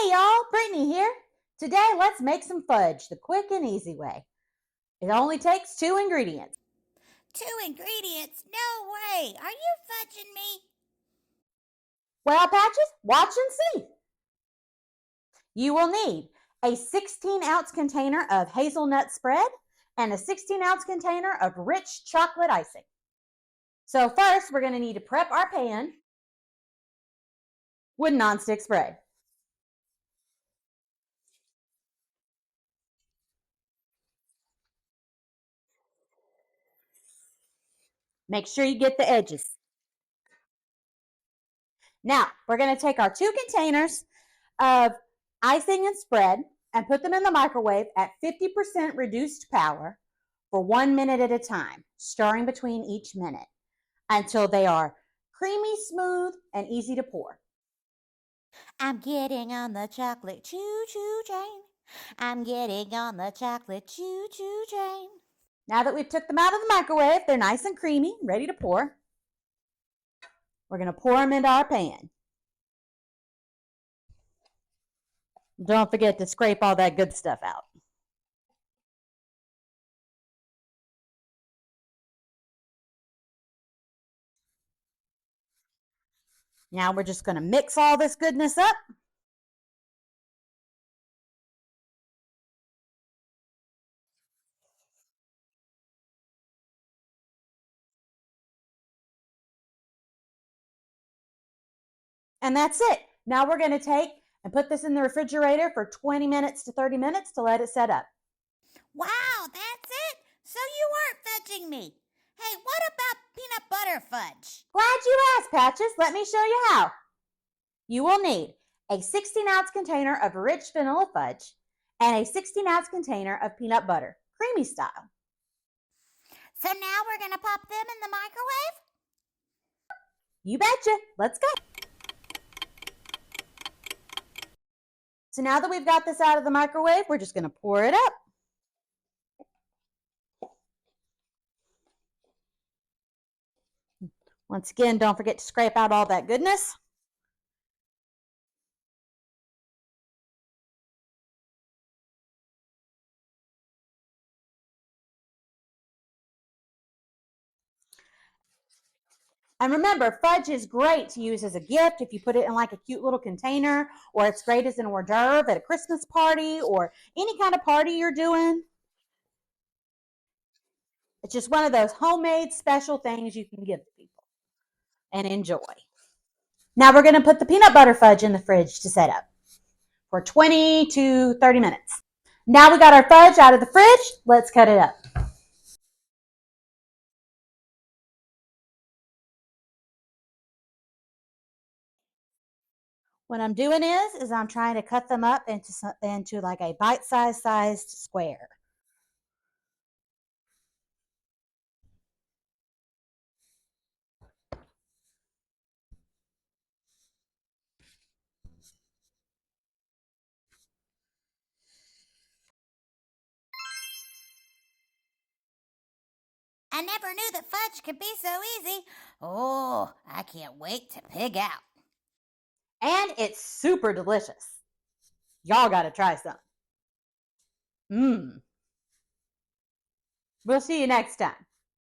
Hey y'all, Brittany here. Today let's make some fudge the quick and easy way. It only takes 2 ingredients. 2 ingredients? No way! Are you fudging me? Well, Patches, watch and see. You will need a 16-ounce container of hazelnut spread and a 16-ounce container of rich chocolate icing. So first, we're going to need to prep our pan with nonstick spray. Make sure you get the edges. Now, we're going to take our 2 containers of icing and spread and put them in the microwave at 50% reduced power for 1 minute at a time, stirring between each minute until they are creamy, smooth, and easy to pour. I'm getting on the chocolate choo-choo train. I'm getting on the chocolate choo-choo train. Now that we've took them out of the microwave, they're nice and creamy, ready to pour. We're going to pour them into our pan. Don't forget to scrape all that good stuff out. Now we're just going to mix all this goodness up. And that's it. Now we're going to take and put this in the refrigerator for 20 minutes to 30 minutes to let it set up. Wow, that's it? So you weren't fudging me. Hey, what about peanut butter fudge? Glad you asked, Patches. Let me show you how. You will need a 16-ounce container of rich vanilla fudge and a 16-ounce container of peanut butter, creamy style. So now we're going to pop them in the microwave? You betcha. Let's go. So now that we've got this out of the microwave, we're just going to pour it up. Once again, don't forget to scrape out all that goodness. And remember, fudge is great to use as a gift if you put it in like a cute little container, or it's great as an hors d'oeuvre at a Christmas party or any kind of party you're doing. It's just one of those homemade special things you can give to people and enjoy. Now we're going to put the peanut butter fudge in the fridge to set up for 20 to 30 minutes. Now we got our fudge out of the fridge. Let's cut it up. What I'm doing is I'm trying to cut them up into like a bite-sized square. I never knew that fudge could be so easy. Oh, I can't wait to pig out. And it's super delicious. Y'all got to try some. We'll see you next time.